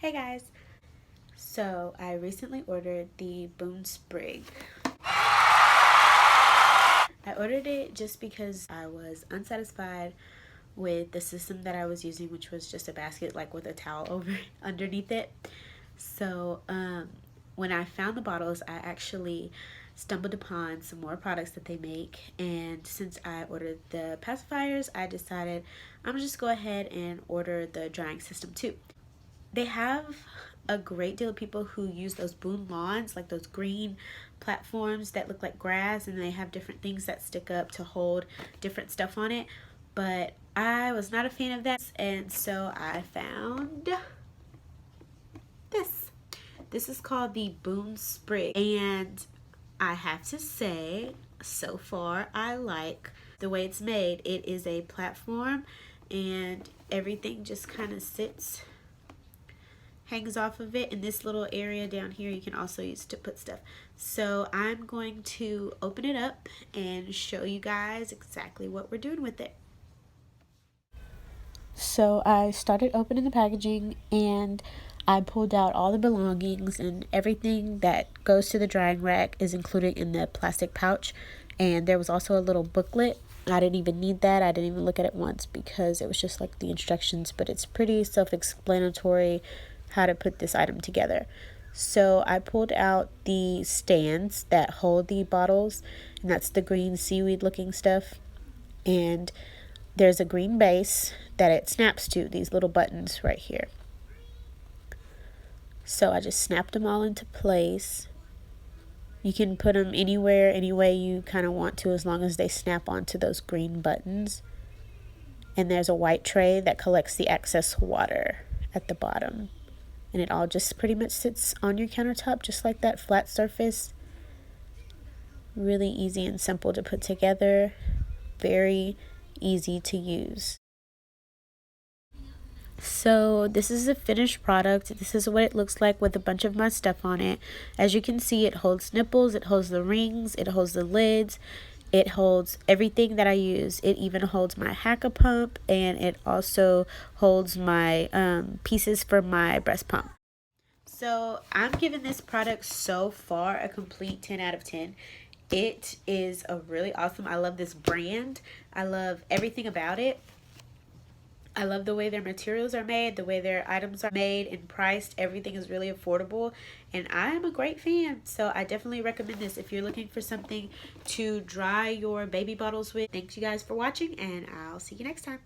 Hey guys! So I recently ordered the Boon Sprig. I ordered it just because I was unsatisfied with the system that I was using, which was just a basket like with a towel over underneath it. So when I found the bottles, I actually stumbled upon some more products that they make, and since I ordered the pacifiers, I decided I'm just go ahead and order the drying system too. They have a great deal of people who use those Boon lawns, like those green platforms that look like grass, and they have different things that stick up to hold different stuff on it. But I was not a fan of that, and so I found this. This is called the Boon Sprig, and I have to say, so far I like the way it's made. It is a platform, and everything just kind of hangs off of it, and this little area down here you can also use to put stuff. So I'm going to open it up and show you guys exactly what we're doing with it. So I started opening the packaging, and I pulled out all the belongings, and everything that goes to the drying rack is included in the plastic pouch. And there was also a little booklet. I didn't even need that. I didn't even look at it once because it was just like the instructions, but it's pretty self-explanatory how to put this item together. So I pulled out the stands that hold the bottles, and that's the green seaweed looking stuff. And there's a green base that it snaps to, these little buttons right here. So I just snapped them all into place. You can put them anywhere, any way you kind of want to, as long as they snap onto those green buttons. And there's a white tray that collects the excess water at the bottom. And it all just pretty much sits on your countertop, just like that flat surface. Really easy and simple to put together. Very easy to use. So this is a finished product. This is what it looks like with a bunch of my stuff on it. As you can see, it holds nipples, it holds the rings, it holds the lids, it holds everything that I use. It even holds my Hacka pump, and it also holds my pieces for my breast pump. So I'm giving this product so far a complete 10 out of 10. It is a really awesome. I love this brand. I love everything about it. I love the way their materials are made, the way their items are made and priced. Everything is really affordable, and I am a great fan. So I definitely recommend this if you're looking for something to dry your baby bottles with. Thanks you guys for watching, and I'll see you next time.